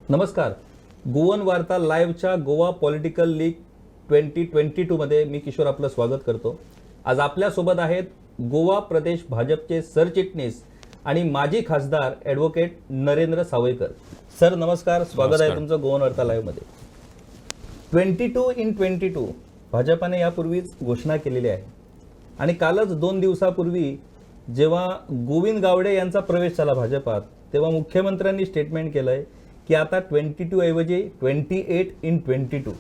नमस्कार. गोवन वार्ता लाईव्हच्या गोवा पॉलिटिकल लीग 2022 मध्ये मी किशोर आपलं स्वागत करतो. आज आपल्यासोबत आहेत गोवा प्रदेश भाजपचे सरचिटणीस आणि माजी खासदार ॲडव्होकेट नरेंद्र सावयकर. सर नमस्कार, स्वागत आहे तुमचं गोवन वार्ता लाईव्हमध्ये. 22/22 भाजपाने यापूर्वीच घोषणा केलेली आहे आणि कालच 2 दिवसापूर्वी जेव्हा गोविंद गावडे यांचा प्रवेश झाला भाजपात तेव्हा मुख्यमंत्र्यांनी स्टेटमेंट केलंय की आता 22 ऐवजी 28/22.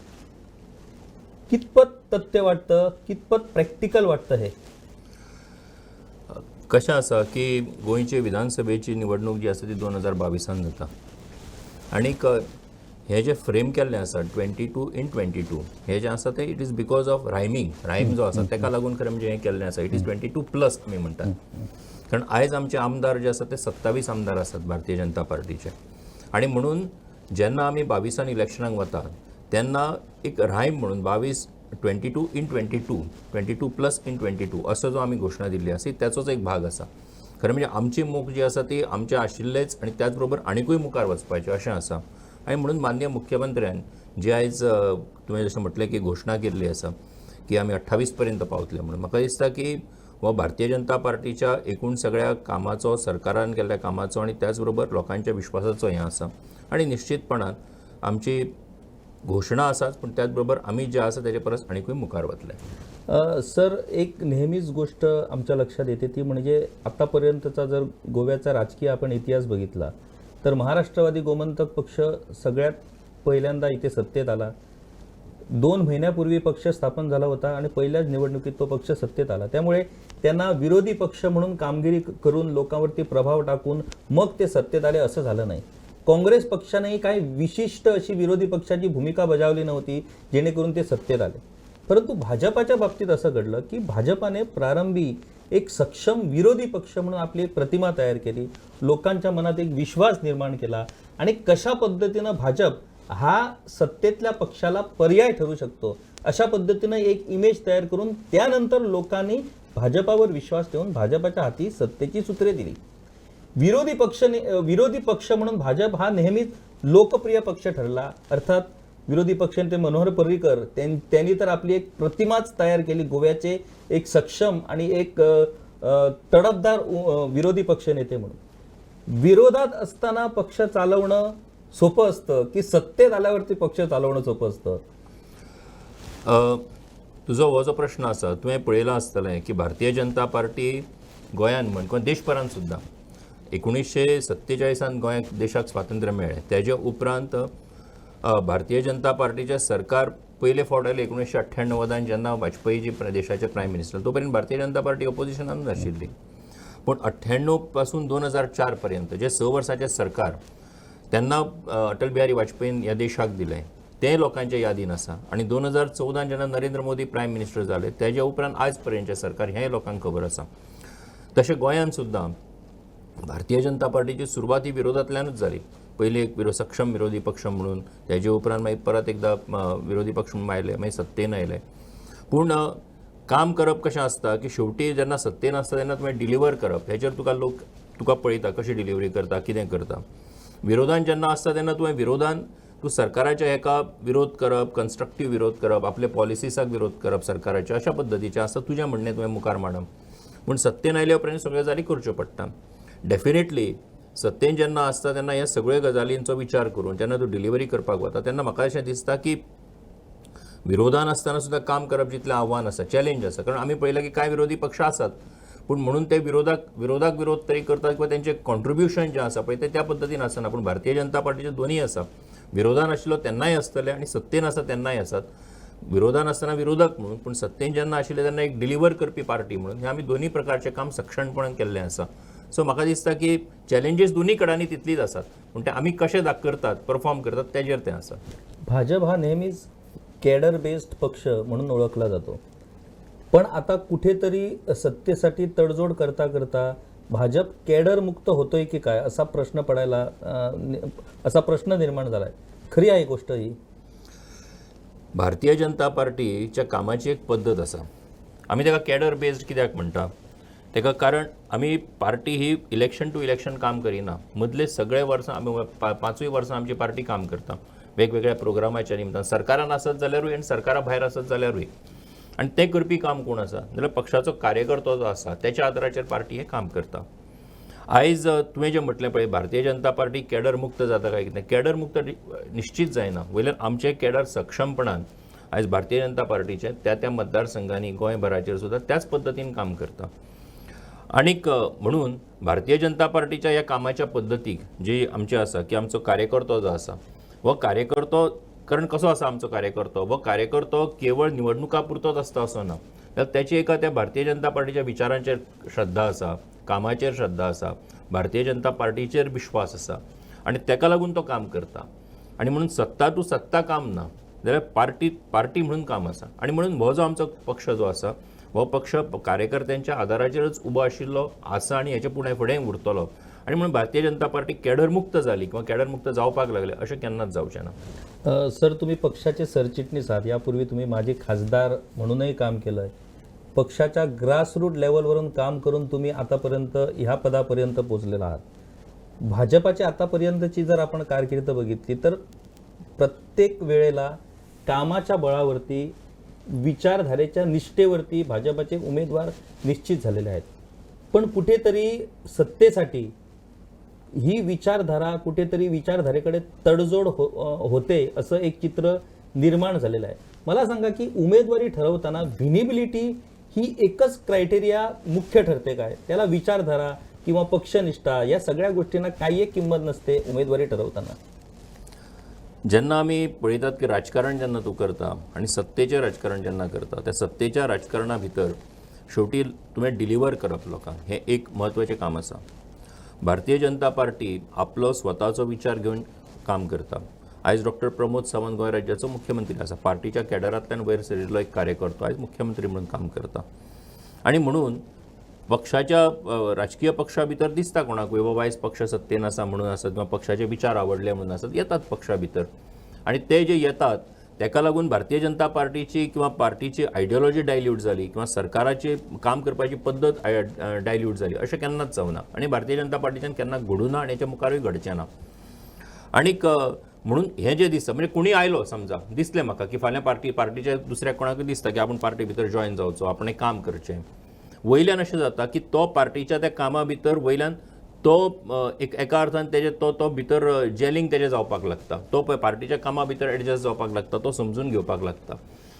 कितपत तथ्य वाटतं, कितपत प्रॅक्टिकल वाटतं हे? कशें आसा की गोंयचे विधानसभेची निवडणूक जी आसा ती 2022 जाता आनीक हे जे फ्रेम केल्लें आसा 22/22 हे जे आसा ते इट इज बिकॉज ऑफ रायम जो आसा तेका लागून खरें म्हणजे हें केल्लें आसा. इट इज 22+ आमी म्हणटात. कारण आयज आमचे आमदार जे आसा ते 27 आमदार आसात भारतीय जनता पार्टीचे आणि म्हणून जेन्ना आमी 22 इलेक्शनाक वतात तेन्ना एक रायम म्हणून 22/22 22+22 असो जो आमी घोशणा दिल्ली आसा त्याचोच एक भाग आसा. खरें म्हणजे आमची मोख जी आसा ती आमचे आशिल्लेच आनी त्याच बरोबर आनीकूय मुखार वचपाचें अशें आसा. आनी म्हणून माननीय मुख्यमंत्र्यान जे आयज तुवें जशें म्हटलें की घोशणा केल्ली आसा की आमी 28 पर्यंत पावतले म्हणून म्हाका दिसता की हो भारतीय जनता पार्टीच्या एकूण सगळ्या कामाचो, सरकारान केल्ल्या कामाचो आणि त्याच बरोबर लोकांच्या विश्वासाचो हें आसा. आणि निश्चितपणान आमची घोशणा आसाच पण त्याच बरोबर आमी जे आसा तेजे परस आनीकूय मुखार वतले. सर एक नेहमीच गोष्ट आमच्या लक्षात येते ती म्हणजे आतापर्यंतचा जर गोव्याचा राजकीय आपण इतिहास बघितला तर महाराष्ट्रवादी गोमंतक पक्ष सगळ्यात पहिल्यांदा इथे सत्तेत आला. 2 महिन्यापूर्वी पक्ष स्थापन झाला होता आणि पहिल्याच निवडणुकीत तो पक्ष सत्तेत आला. त्यामुळे त्यांना विरोधी पक्ष म्हणून कामगिरी करून लोकांवरती प्रभाव टाकून मग ते सत्तेत आले असं झालं नाही. काँग्रेस पक्षानेही काही विशिष्ट अशी विरोधी पक्षाची भूमिका बजावली नव्हती जेणेकरून ते सत्तेत आले. परंतु भाजपाच्या बाबतीत असं घडलं की भाजपाने प्रारंभी एक सक्षम विरोधी पक्ष म्हणून आपली प्रतिमा तयार केली, लोकांच्या मनात एक विश्वास निर्माण केला आणि कशा पद्धतीनं भाजप हा सत्तेतल्या पक्षाला पर्याय ठरू शकतो अशा पद्धतीनं एक इमेज तयार करून त्यानंतर लोकांनी भाजपावर विश्वास ठेवून भाजपाच्या हाती सत्तेची सूत्रे दिली. विरोधी पक्ष म्हणून भाजप हा नेहमीच लोकप्रिय पक्ष ठरला. अर्थात विरोधी पक्षांचे मनोहर पर्रीकर त्यांनी तर आपली एक प्रतिमाच तयार केली गोव्याचे एक सक्षम आणि एक तडफदार विरोधी पक्ष नेते म्हणून. विरोधात असताना पक्ष चालवणं सोपं असतं की सत्तेत आल्यावरती पक्ष चालवणं सोपं असतं? तुझो हो जो प्रश्न आसा तुवें पळयलां आसतलें की भारतीय जनता पार्टी गोंयान म्हण किंवा देशभरांत सुद्दां 1947 गोंयाक देशाक स्वातंत्र्य मेळ्ळें. तेजे उपरांत भारतीय जनता पार्टीचें सरकार पयले फावट आयलें 1998 जेन्ना वाजपेयीजी देशाचे प्रायम मिनिस्टर. तो पर्यंत भारतीय जनता पार्टी ऑपोजिशनानूच आशिल्ली. पूण 98 पासून 2004 पर्यंत जे 6 वर्साचें सरकार तेन्ना अटल बिहारी वाजपेयीन ह्या देशाक दिलें तें लोकांच्या यादीन आसा. आनी 2014 जेन्ना नरेंद्र मोदी प्रायम मिनिस्टर जाले तेजे उपरांत आयज पर्यंतचें सरकार हें लोकांक खबर आसा. तशें गोंयान सुद्दां भारतीय जनता पार्टीची सुरवात ही विरोधांतल्यानूच जाली. पयलीं एक सक्षम विरोधी पक्ष म्हणून, तेजे उपरांत मागीर परत एकदा विरोधी पक्ष म्हणून आयले, मागीर सत्तेन आयले. पूण काम करप कशें आसता की शेवटी जेन्ना सत्तेन आसता तेन्ना तुवें डिलिव्हर करप हेचेर तुका पळयता कशी डिलिव्हरी करता, कितें करता. विरोधान जेन्ना आसता तेन्ना तूं सरकाराच्या हेका विरोध करप, कन्स्ट्रक्टीव विरोध करप, आपल्या पॉलिसीसाक विरोध करप सरकाराच्या अशा पद्दतीचें आसता. तुजें म्हणणें तुवें मुखार मांडप. पूण सत्तेन आयले उपरांत सगळ्यो गजाली करच्यो पडटा. डेफिनेटली सत्तेन जेन्ना आसता तेन्ना ह्या सगळ्यो गजालींचो विचार करून जेन्ना तूं डिलिव्हरी करपाक वता तेन्ना म्हाका अशें दिसता की विरोधान आसतना सुद्दां काम करप जितलें आव्हान आसा, चॅलेंज आसा. कारण आमी पळयलां की कांय विरोधी पक्ष आसात पूण म्हणून ते विरोधाक विरोध तरी करतात किंवा तेंचें कॉन्ट्रिब्युशन जें आसा पळय तें त्या पद्दतीन आसना. पूण भारतीय जनता पार्टीचे दोनूय आसा. विरोधान आशिल्लो तेन्नाय आसतले आनी सत्तेन आसा तेन्नाय आसात. विरोधान आसतना विरोधक म्हणून पूण सत्तेन जेन्ना आशिल्ले तेन्ना एक डिलिव्हर करपी पार्टी म्हणून हे आमी दोन्ही प्रकारचें काम सक्षमपणान केल्लें आसा. सो म्हाका दिसता की चॅलेंजीस दोन्ही कडांनी तितलीच आसात पूण ते आमी कशें करतात, परफॉर्म करतात तेजेर तें आसा. भाजप हा नेहमीच कॅडर बेस्ड पक्ष म्हणून ओळखला जातो. पण आता कुठेतरी सत्तेसाठी तडजोड करता करता भाजप कॅडर मुक्त होतोय की काय असा प्रश्न निर्माण झालाय. खरी आहे गोष्ट ही? भारतीय जनता पार्टीच्या कामाची एक पद्धत आसा. आमी ताका कॅडर बेस्ड कित्याक म्हणटा तेका कारण आमी पार्टी ही इलेक्शन टू इलेक्शन काम करिना. मदले सगळे वर्सां आमी 5 वर्सां आमची पार्टी काम करता वेगवेगळ्या प्रोग्रामाच्या निमतान, सरकारान आसत जाल्यारूय आनी सरकारा भायर आसत जाल्यारूय. आनी तें करपी काम कोण आसा जाल्यार पक्षाचो कार्यकर्तो जो आसा त्याच्या आदाराचेर पार्टी हें काम करता. आयज तुवें जें म्हटलें पळय भारतीय जनता पार्टी कॅडर मुक्त जाता काय कितें, कॅडर मुक्त निश्चित जायना. वयल्यान आमचे कॅडर सक्षमपणान आयज भारतीय जनता पार्टीचे त्या मतदारसंघांनी गोंयभराचेर सुद्दां त्याच पद्दतीन काम करता. आनीक म्हणून भारतीय जनता पार्टीच्या ह्या कामाच्या पद्दतीक जी आमची आसा की आमचो कार्यकर्तो जो आसा हो कार्यकर्तो, कारण कसो आसा आमचो कार्यकर्तो, हो कार्यकर्तो केवळ निवडणुका पुरतोच आसता असो ना, जाल्यार त्याची एका त्या भारतीय जनता पार्टीच्या विचारांचेर श्रद्धा आसा, कामाचेर श्रद्धा आसा, भारतीय जनता पार्टीचेर विश्वास आसा आनी तेका लागून तो काम करता. आनी म्हणून सत्ता टू सत्ता काम ना, जाल्यार पार्टी म्हणून काम आसा. आनी म्हणून हो जो आमचो पक्ष जो आसा हो पक्ष कार्यकर्त्यांच्या आदाराचेरच उबो आशिल्लो आसा आनी हेचे फुडें उरतलो. आनी म्हणून भारतीय जनता पार्टी कॅडर मुक्त जाली किंवा कॅडर मुक्त जावपाक लागले अशें केन्नाच जावचें ना. सर, तुम्ही पक्षाचे सरचिटणीस आहात, यापूर्वी तुम्ही माजी खासदार म्हणूनही काम केलंय. पक्षाच्या ग्रासरूट लेवलवरून काम करून तुम्ही आतापर्यंत ह्या पदापर्यंत पोहोचलेला आहात. भाजपाची आतापर्यंतची जर आपण कारकीर्द बघितली तर प्रत्येक वेळेला कामाच्या बळावरती, विचारधारेच्या निष्ठेवरती भाजपाचे उमेदवार निश्चित झालेले आहेत. पण कुठेतरी सत्तेसाठी ही विचारधारा, कुठेतरी विचारधारेकडे तडजोड होते असं एक चित्र निर्माण झालेलं आहे. मला सांगा की उमेदवारी ठरवताना व्हिनिबिलिटी ही एकच क्रायटेरिया मुख्य ठरते काय? त्याला विचारधारा किंवा पक्षनिष्ठा या सगळ्या गोष्टींना काही एक किंमत नसते उमेदवारी ठरवताना? जेन्ना आमी पळयतात की राजकारण जेन्ना तूं करता आनी सत्तेचें राजकारण जेन्ना करता, त्या सत्तेच्या राजकारणा भितर शेवटी तुवें डिलिव्हर करप लोकांक, हें एक म्हत्वाचें काम आसा. भारतीय जनता पार्टी आपलो स्वताचो विचार घेवन काम करता. आयज डॉक्टर प्रमोद सावंत गोंय राज्याचो मुख्यमंत्री आसा, पार्टीच्या कॅडरांतल्यान वयर सरिल्लो एक कार्यकर्तो आयज मुख्यमंत्री म्हणून काम करता. आनी म्हणून पक्षाच्या राजकीय पक्षा भितर दिसता कोणाकूय बाबा आयज पक्ष सत्तेन आसा म्हणून आसत किंवा पक्षाचे विचार आवडले म्हणून आसत, येतात पक्षा भितर. आनी ते जे येतात तेका लागून भारतीय जनता पार्टीची किंवा पार्टीची आयडियोलॉजी डायल्यूट जाली किंवा सरकाराची काम करपाची पद्दत डायल्यूट जाली अशें केन्नाच जावना. आनी भारतीय जनता पार्टीच्यान केन्ना घडूं ना आनी हेच्या मुखारूय घडचें ना. आनीक म्हणून हें जें दिसता म्हणजे कोणी आयलो समजा, दिसलें म्हाका की फाल्यां पार्टीच्या दुसऱ्या कोणाकूय दिसता की आपूण पार्टी भितर जॉयन जावचो, आपण एक काम करचें. वयल्यान अशें जाता की तो पार्टीच्या त्या कामा भितर वयल्यान तो एका अर्थान तेजे तो भितर जेलिंग तेजे जावपाक लागता, तो पार्टीच्या कामा भितर एडजस्ट जावपाक लागता, तो समजून घेवपाक लागता.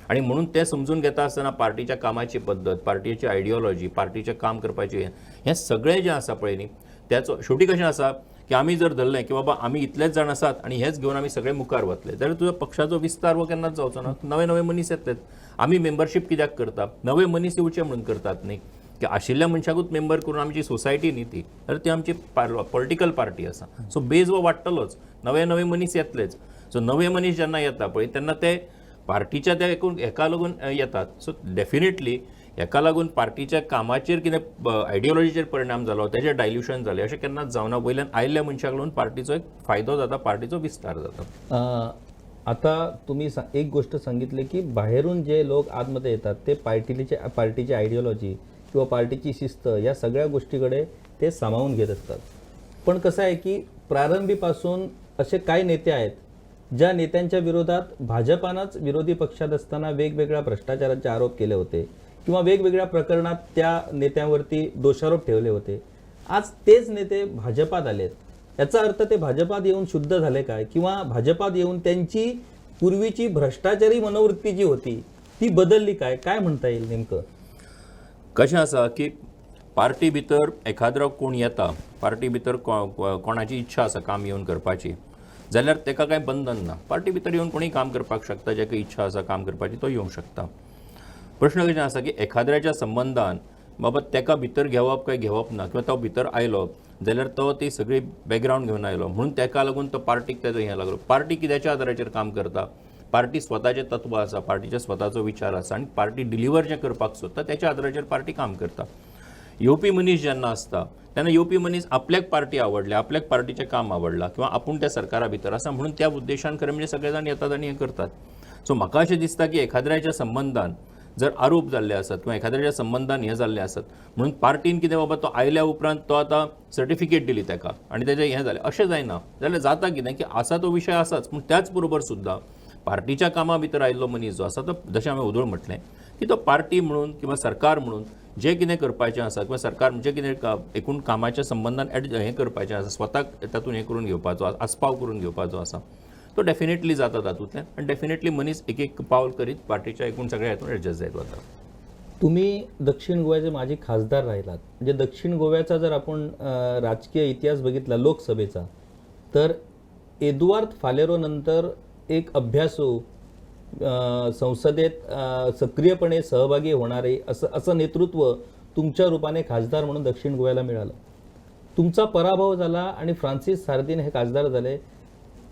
आनी म्हणून तें समजून घेता आसतना पार्टीच्या कामाची पद्दत, पार्टीची आयडियोलॉजी, पार्टीचें काम करपाचें हें सगळें जें आसा पळय न्ही, त्याचो शेवटी कशें आसा की आमी जर धरलें की बाबा आमी इतलेच जाण आसात आनी हेच घेवन आमी सगळे मुखार वतले, जाल्यार तुजो पक्षाचो विस्तार हो केन्नाच जावचो ना. नवे मनीस येतलेत. आमी मेंबरशीप कित्याक करता? नवे मनीस येवचे म्हणून करतात न्ही, की आशिल्ल्या मनशाकूच मेंबर करून आमची सोसायटी न्ही ती, तर ती आमची पॉलिटिकल पार्टी आसा. सो बेज हो वाडटलोच, नवे मनीस येतलेच. सो नवे मनीस जेन्ना येता पळय तेन्ना ते पार्टीच्या त्या हेका लागून येतात. सो डेफिनेटली हेका लागून पार्टीच्या कामाचेर कितें आयडियोलॉजीचेर परिणाम जालो, तेजें डायल्युशन जालें अशें केन्नाच जावना. वयल्यान आयिल्ल्या मनशाक लागून पार्टीचो एक फायदो जाता, पार्टीचो विस्तार जाता. आता तुम्ही एक गोष्ट सांगितली की बाहेरून जे लोक आतमध्ये येतात ते पार्टीची आयडियोलॉजी किंवा पार्टीची शिस्त या सगळ्या गोष्टीकडे ते सामावून घेत असतात. पण कसं आहे की प्रारंभीपासून असे काही नेते आहेत ज्या नेत्यांच्या विरोधात भाजपानंच विरोधी पक्षात असताना वेगवेगळ्या भ्रष्टाचाराचे आरोप केले होते किंवा वेगवेगळ्या प्रकरणात त्या नेत्यांवरती दोषारोप ठेवले होते. आज तेच नेते भाजपात आलेत. याचा अर्थ ते भाजपात येऊन शुद्ध झाले काय, किंवा भाजपात येऊन त्यांची पूर्वीची भ्रष्टाचारी मनोवृत्ती जी होती ती बदलली काय, काय म्हणता येईल नेमकं? कशें आसा की पार्टी भितर एखादो कोण येता, पार्टी भितर कोणाची इच्छा आसा काम येवन करपाची, जाल्यार तेका कांय बंधन ना. पार्टी भितर येवन कोणीय काम करपाक शकता, जेका इच्छा आसा काम करपाची तो येवंक शकता. प्रश्न कशें आसा की एखाद्याच्या संबंधान बाबा तेका भितर घेवप काय घेवप ना, किंवा तो भितर आयलो जाल्यार तो ती सगळी बॅकग्रावंड घेवन आयलो म्हणून तेका लागून तो पार्टीक तेजो हें लागलो. पार्टी कित्याच्या आदाराचेर काम करता? पार्टी स्वताचें तत्व आसा, पार्टीचे स्वताचो विचार आसा आनी पार्टी डिलिव्हर जें करपाक सोदता त्याच्या आदाराचेर पार्टी काम करता. येवपी मनीस जेन्ना आसता तेन्ना येवपी मनीस आपल्याक पार्टी आवडले, आपल्याक पार्टीचें काम आवडलां किंवा आपूण त्या सरकारा भितर आसा म्हणून त्या उद्देशान खरें म्हणजे सगळे जाण येतात आनी हें करतात. सो म्हाका अशें दिसता की एखाद्याच्या संबंधान जर आरोप जाल्ले आसत किंवा एखाद्याच्या संबंधान हें जाल्लें आसत म्हणून पार्टीन कितें बाबा तो आयल्या उपरांत तो आतां सर्टिफिकेट दिली ताका आनी तेजें हें जालें अशें जायना जाल्यार जाता कितें की आसा तो विशय आसाच पूण त्याच बरोबर सुद्दां पार्टीच्या कामा भितर आयिल्लो मनीस जो आसा तो जशें हांवें उदोळ म्हटलें की तो पार्टी म्हणून किंवा सरकार म्हणून जें कितें करपाचें आसा किंवा सरकार जें कितें एकूण कामाच्या संबंधान हें करपाचें आसा स्वताक तातूंत हें करून घेवपाचो आस्पाव करून घेवपाचो आसा तो डेफिनेटली जाता तातूंतल्यान आनी डेफिनेटली मनीस एक एक पावल करीत पार्टीच्या एकूण सगळ्या हातूंत एडजस्ट जायत वता. तुम्ही दक्षिण गोव्याचे माजी खासदार राहिलात म्हणजे दक्षिण गोव्याचा जर आपण राजकीय इतिहास बघितला लोकसभेचा तर एदुआर्द फालेरो नंतर एक अभ्यासू संसदेत सक्रियपणे सहभागी होणारे असं नेतृत्व तुमच्या रूपाने खासदार म्हणून दक्षिण गोव्याला मिळालं. तुमचा पराभव झाला आणि फ्रान्सिस सार्दिन हे खासदार झाले.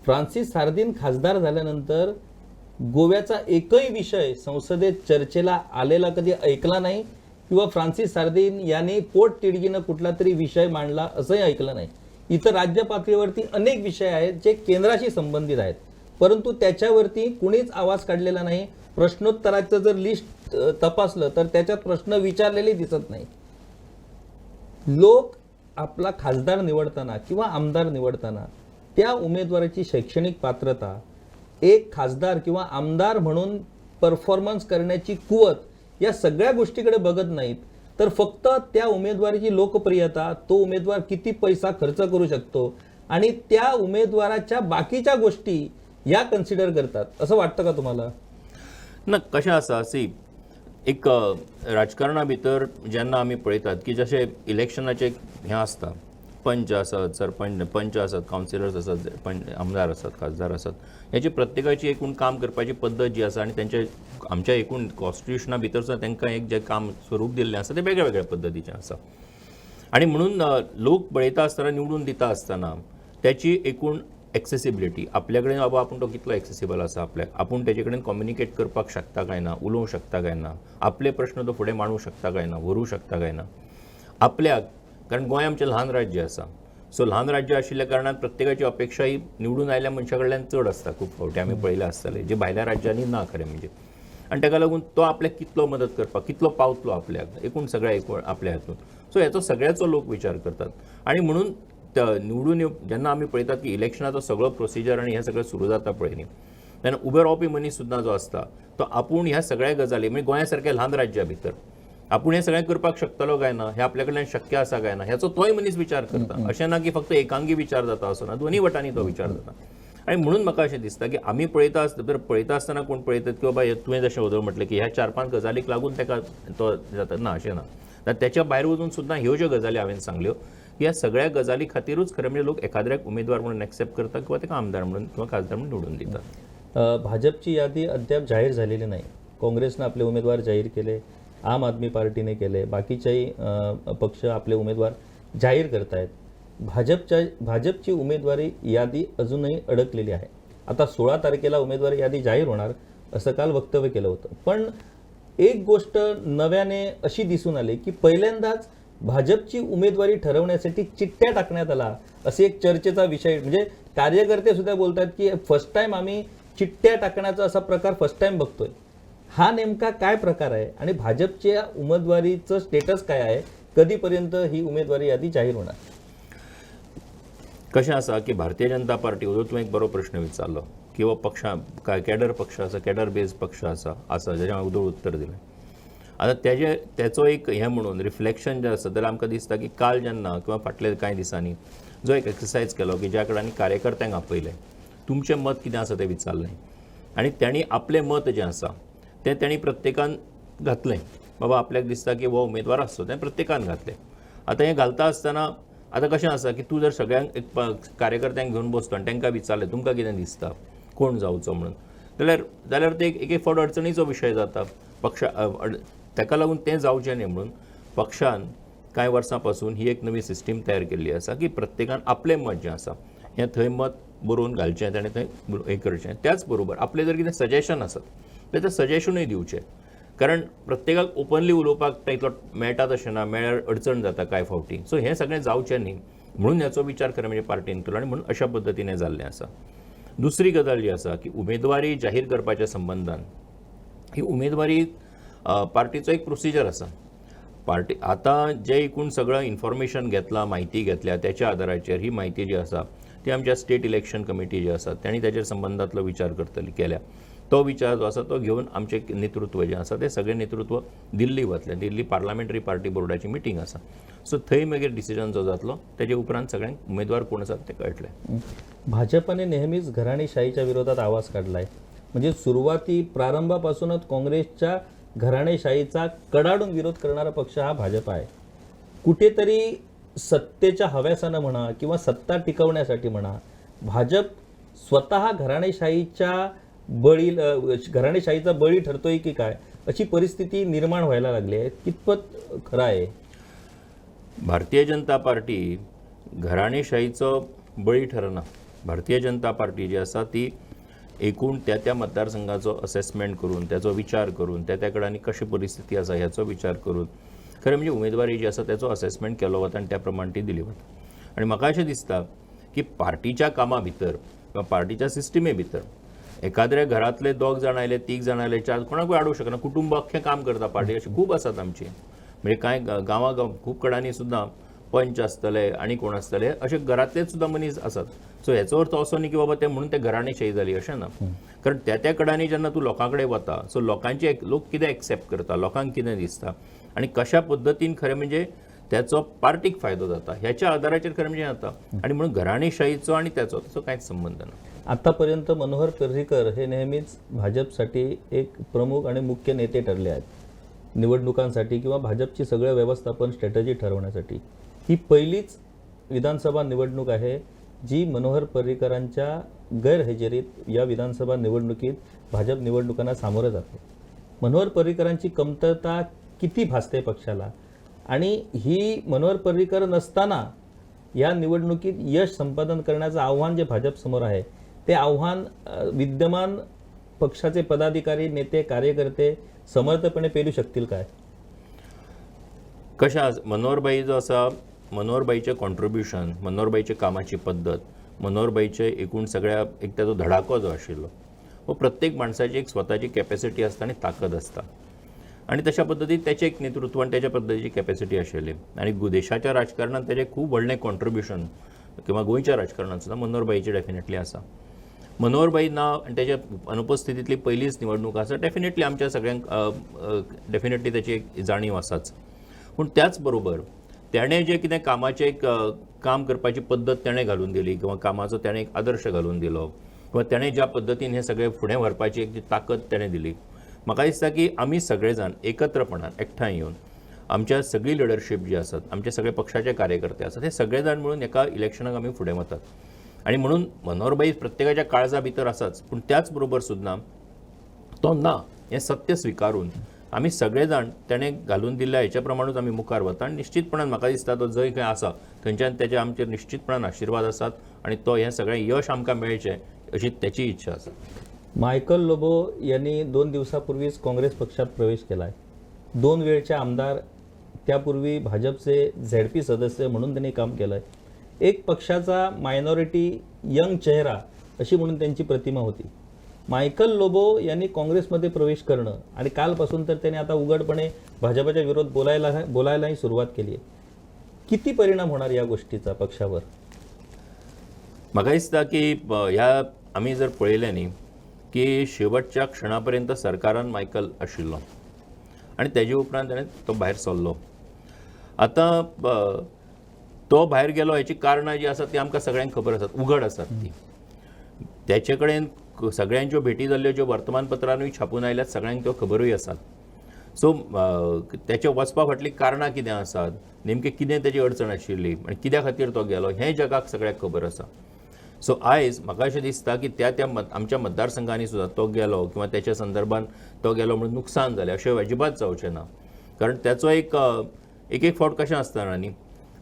फ्रान्सिस सार्दिन खासदार झाल्यानंतर गोव्याचा एकही विषय संसदेत चर्चेला आलेला कधी ऐकला नाही किंवा फ्रान्सिस सार्दिन यांनी पोटतिडकीनं कुठला तरी विषय मांडला असंही ऐकलं नाही. इतर राज्य पातळीवरती अनेक विषय आहेत जे केंद्राशी संबंधित आहेत परंतु त्याच्यावरती कुणीच आवाज काढलेला नाही. प्रश्नोत्तराचं जर लिस्ट तपासलं तर त्याच्यात प्रश्न विचारलेले दिसत नाही. लोक आपला खासदार निवडताना किंवा आमदार निवडताना त्या उमेदवाराची शैक्षणिक पात्रता एक खासदार किंवा आमदार म्हणून परफॉर्मन्स करण्याची कुवत या सगळ्या गोष्टीकडे बघत नाहीत तर फक्त त्या उमेदवाराची लोकप्रियता तो उमेदवार किती पैसा खर्च करू शकतो आणि त्या उमेदवाराच्या बाकीच्या गोष्टी या कन्सिडर करतात. असं वाटतं का तुम्हाला? ना कशें आसा सी एक राजकारणा भितर जेन्ना आमी पळयतात की जशें इलेक्शनाचे हें आसता पंच आसत सरपंच पंच आसत कावन्सिलर्स आसत आमदार आसत खासदार आसत ह्याची प्रत्येकाची एकूण काम करपाची पद्दत जी आसा आनी तेंचे आमच्या एकूण कॉन्स्टिट्युशना भितर सुद्दां तांकां एक जें काम स्वरूप दिल्लें आसा तें वेगळ्या वेगळ्या पद्दतीचें आसा आनी म्हणून लोक पळयता आसतना निवडून दिता आसतना त्याची एकूण एक्सेसिबिलिटी आपल्या कडेन बाबा आपूण तो कितलो एक्सेसिबल आसा आपल्याक आपूण तेजे कडेन कम्युनिकेट करपाक शकता काय ना उलोवंक शकता काय ना आपले प्रश्न तो फुडें मांडूंक शकता काय ना व्हरूंक शकता काय ना आपल्याक कारण गोंय आमचें ल्हान राज्य आसा सो ल्हान राज्य आशिल्ल्या कारणान प्रत्येकाची अपेक्षा ही निवडून आयल्या मनशा कडल्यान चड आसता. खूब फावटी आमी पळयलें आसतलें जे भायल्या राज्यांनी ना खरें म्हणजे आनी ताका लागून तो आपल्याक कितलो मदत करपाक कितलो पावतलो आपल्याक एकूण सगळ्या एकूण आपल्या हातूंत सो हेचो सगळ्याचो लोक विचार करतात आनी म्हणून निवडून जेन्ना आमी पळयतात की इलेक्शनाचो सगळो प्रोसिजर आनी हें सगळें सुरू जाता पळय न्ही तेन्ना उबे रावपी मनीस सुद्दां जो आसता तो आपूण ह्या सगळ्या गजाली म्हणजे गोंया सारक्या ल्हान राज्या भितर आपूण हें सगळें करपाक शकतलो काय ना हें आपल्या कडल्यान शक्य आसा काय ना ह्याचो तोय मनीस विचार करता. अशें ना की फक्त एकांगी विचार जाता असो ना दोन्ही वटांनी तो विचार जाता आनी म्हणून म्हाका अशें दिसता की आमी पळयता आसतना कोण पळयतात की बाबा तुवें जशें उदोळ म्हटलें की ह्या 4-5 गजालीक लागून ताका तो जाता ना अशें ना त्याच्या भायर वचून सुद्दां ह्यो ज्यो गजाली हांवें सांगल्यो ह्या सगळ्या गजाली खातीरूच खरें म्हणजे लोक एखाद्याक उमेदवार म्हणून एक्सेप्ट करतात किंवा ताका आमदार म्हणून किंवा खासदार म्हणून निवडून दितात. भाजपची यादी अद्याप जाहीर झालेली नाही. काँग्रेसनं आपले उमेदवार जाहीर केले, आम आदमी पार्टीने केले, बाकीच्याही पक्ष आपले उमेदवार जाहीर करतायत. भाजपची उमेदवारी यादी अजूनही अडकलेली आहे. आता 16 तारखेला उमेदवारी यादी जाहीर होणार असं काल वक्तव्य केलं होतं. पण एक गोष्ट नव्याने अशी दिसून आली की पहिल्यांदाच भाजपची उमेदवारी ठरवण्यासाठी चिठ्ठ्या टाकण्यात आला असे एक चर्चेचा विषय म्हणजे कार्यकर्ते सुद्धा बोलतात की फर्स्ट टाइम आम्ही चिठ्ठ्या टाकण्याचा असा प्रकार फर्स्ट टाइम बघतोय. हा नेमका काय प्रकार आहे आणि भाजपच्या उमेदवारीचं स्टेटस काय आहे? कधीपर्यंत ही उमेदवारी यादी जाहीर होणार? कशें आसा की भारतीय जनता पार्टी तुवें एक बरो प्रश्न विचारलो किंवा पक्षा कॅडर पक्ष आसा कॅडर बेज पक्ष आसा जेजें हांवें उदोळ उत्तर दिलें. आतां तेचो एक हें म्हणून रिफ्लेक्शन जें आसा जाल्यार आमकां दिसता की काल जेन्ना किंवा फाटल्या कांय दिसांनी जो एक एक्सरसायज केलो की ज्या कडेन कार्यकर्त्यांक आपयलें तुमचें मत कितें आसा तें विचारलें आनी तेणी आपलें मत जें आसा तें तेणी प्रत्येकान घातलें. बाबा आपल्याक दिसता की हो उमेदवार आसचो तें प्रत्येकान घातलें. आतां हें घालता आसतना आतां कशें आसा की तूं जर सगळ्यांक एक कार्यकर्त्यांक घेवन बसलो आनी तांकां विचारलें तुमकां कितें दिसता कोण जावचो म्हणून जाल्यार ते एक फावट अडचणीचो विशय जाता. पक्ष ताका लागून तें जावचें न्ही म्हणून पक्षान कांय वर्सां पासून ही एक नवी सिस्टीम तयार केल्ली आसा की प्रत्येकान आपलें मत जें आसा हें थंय मत बरोवन घालचें ताणें थंय हें करचें. त्याच बरोबर आपलें जर कितें सजेशन आसत तर तें सजेशनूय दिवचें कारण प्रत्येकाक ओपनली उलोवपाक इतलो मेळटा तशें ना मेळ्यार अडचण जाता कांय फावटी. सो हें सगळें जावचें न्ही म्हणून ह्याचो विचार खरें म्हणजे पार्टीन केलो आनी म्हणून अशा पद्दतीन हें जाल्लें आसा. दुसरी गजाल जी आसा की उमेदवारी जाहीर करपाच्या संबंधान ही उमेदवारी पार्टीचो एक प्रोसिजर आसा. पार्टी आता जे एकूण सगळं इन्फॉर्मेशन घेतला, माहिती घेतल्या, त्याच्या आधाराचेर ही माहिती जी आसा ती आमच्या स्टेट इलेक्शन कमिटी जे आसा त्यांनी त्याच्या संबंधातलो विचार केल्या. तो विचार जो आसा तो घेऊन आमचे नेतृत्व जे आसा ते सगळे नेतृत्व दिल्ली वतले. दिल्ली पार्लमेंटरी पार्टी बोर्डाची मिटींग आसा. सो थंय मागीर डिसिजन जो जातलो तेजे उपरांत सगळ्यांक उमेदवार कोण आसात ते कळटले. भाजपने नेहमीच घराणेशाहीच्या विरोधात आवाज काढलाय. म्हणजे प्रारंभापासूनच काँग्रेसच्या घराणेशाहीचा कडाडून विरोध करणारा पक्ष हा भाजप आहे. कुठेतरी सत्तेच्या हव्यासानं म्हणा किंवा सत्ता टिकवण्यासाठी म्हणा भाजप स्वतः घराणेशाहीचा बळी ठरतोय की काय अशी परिस्थिती निर्माण व्हायला लागली आहे. कितपत खरं आहे? भारतीय जनता पार्टी घराणेशाहीचो बळी ठरना. भारतीय जनता पार्टी जी आसा ती एकूण त्या मतदारसंघाचो असेसमेंट करून त्याचो विचार करून त्या कडेन कशी परिस्थिती आसा ह्याचो विचार करून खरें म्हणजे उमेदवारी जी आसा त्याचो असेसमेंट केलो वता आनी त्या प्रमाण ती दिली वता. आनी म्हाका अशें दिसता की पार्टीच्या कामा भितर किंवा पार्टीच्या सिस्टमे भितर एखाद्या घरातले 2 जाण आयले, 3 जाण आयले, 4 कोणाकूय आडूंक शकना. कुटुंब अख्खें काम करता पार्टी अशी खूब आसात आमची. म्हणजे कांय गांवां खूब कडांनी सुद्दां पंच आसतले आनी कोण आसतले अशे घरांतलेच सुद्दां मनीस आसात. सो हेचो अर्थ असो न्ही की बाबा ते म्हणून ते घराणेशाही जाली अशें ना. कारण त्या कडांनी जेन्ना तूं लोकां कडेन वता सो लोक कितें एक्सेप्ट करता, लोकांक कितें दिसता आनी कशा पद्दतीन खरें म्हणजे त्याचो पार्टीक फायदो जाता ह्याच्या आदाराचेर खरें म्हणजे जाता. आनी म्हणून घराणेशाहीचो आनी त्याचो कांयच संबंध ना. आतापर्यंत मनोहर पर्रीकर हे नेहमीच भाजपसाठी एक प्रमुख आणि मुख्य नेते ठरले आहेत. निवडणुकांसाठी किंवा भाजपची सगळं व्यवस्थापन स्ट्रॅटेजी ठरवण्यासाठी ही पहिलीच विधानसभा निवडणूक आहे जी मनोहर पर्रीकरांच्या गैरहजेरीत या विधानसभा निवडणुकीत भाजप निवडणुकांना सामोरं जाते. मनोहर पर्रीकरांची कमतरता किती भासते पक्षाला आणि ही मनोहर पर्रीकर नसताना या निवडणुकीत यश संपादन करण्याचं आव्हान जे भाजप समोर आहे ते आव्हान विद्यमान पक्षाचे पदाधिकारी, नेते, कार्यकर्ते समर्थपणे पेलू शकतील काय? कशें मनोहरबाई जो आसा, मनोहरबाईचें कॉन्ट्रिब्युशन, मनोहरबाईचे कामाची पद्दत, मनोहरबाईचे एकूण सगळ्या एक ताचो धडाको जो आशिल्लो हो प्रत्येक माणसाची एक स्वताची कॅपॅसिटी आसता आनी ताकद आसता. आनी तशा पद्दतीन तेचें एक नेतृत्व आनी तेच्या पद्दतीची कॅपॅसिटी आशिल्ली. आनी देशाच्या राजकारणांत तेजें खूब व्हडलें कॉन्ट्रिब्युशन किंवा गोंयच्या राजकारणांत सुद्दां मनोहरबाईचें डेफिनेटली आसा. मनोहरबाई नांव आनी तेच्या अनुपस्थितींतली पयलीच निवडणूक आसा डेफिनेटली आमच्या सगळ्यांक डेफिनेटली तेची एक जाणीव आसाच. पूण त्याच बरोबर तेणें जें कितें कामाचें काम करपाची पद्दत तेणें घालून दिली किंवा कामाचो तेणें एक आदर्श घालून दिलो किंवा तेणें ज्या पद्दतीन हें सगळें फुडें व्हरपाची एक जी ताकद तेणें दिली, म्हाका दिसता की आमी सगळे जाण एकत्रपणान एकठांय येवन आमच्या सगळी लिडरशीप जी आसात, आमचे सगळे पक्षाचे कार्यकर्ते आसात, हे सगळे जाण मिळून एका इलेक्शनाक आमी फुडें वतात. आनी म्हणून मनोहरबाई प्रत्येकाच्या काळजा भितर आसाच. पूण त्याच बरोबर सुद्दां तो ना हें सत्य स्विकारून आमी सगळे जाण तेणें घालून दिल्ल्या हेच्या प्रमाणूच आमी मुखार वता. आनी निश्चितपणान म्हाका दिसता तो जंय खंय आसा थंयच्यान तेजे आमचेर निश्चितपणान आशिर्वाद आसात आनी तो हें सगळें यश आमकां मेळचें अशी त्याची इच्छा आसा. मायकल लोबो यांनी 2 दिवसापूर्वीच काँग्रेस पक्षात प्रवेश केला आहे. 2 वेळचे आमदार, त्यापूर्वी भाजपचे झेडपी सदस्य म्हणून त्यांनी काम केलं आहे. एक पक्षाचा मायनॉरिटी यंग चेहरा अशी म्हणून त्यांची प्रतिमा होती. मायकल लोबो यांनी काँग्रेसमध्ये प्रवेश करणं आणि कालपासून तर त्यांनी आता उघडपणे भाजपच्या विरोध बोलायलाही सुरुवात केली आहे. किती परिणाम होणार या गोष्टीचा पक्षावर? म्हाका दिसता की ह्या आमी जर पळयलें न्ही की शेवटच्या क्षणापर्यंत सरकारान मायकल आशिल्लो आनी तेजे उपरांत ताणें तो भायर सरलो. आतां तो भायर गेलो हेची कारणां जी आसात ती आमकां सगळ्यांक खबर आसात, उघड आसात ती. तेचे कडेन सगळ्यांच्यो भेटी जाल्ल्यो ज्यो वर्तमानपत्रांनूय छापून आयल्यात सगळ्यांक त्यो खबरूय आसात. सो तेचे वचपा फाटलीं कारणां कितें आसात, नेमकें कितें तेजी अडचण आशिल्ली आनी कित्या खातीर तो गेलो हें जगाक सगळ्यांक खबर आसा. सो आयज म्हाका अशें दिसता की त्या आमच्या मतदारसंघांनी सुद्दां तो गेलो किंवा तेच्या संदर्भान तो गेलो म्हणून नुकसान जालें अशें अजिबात जावचें ना. कारण त्याचो एक फावट कशें आसता न्ही,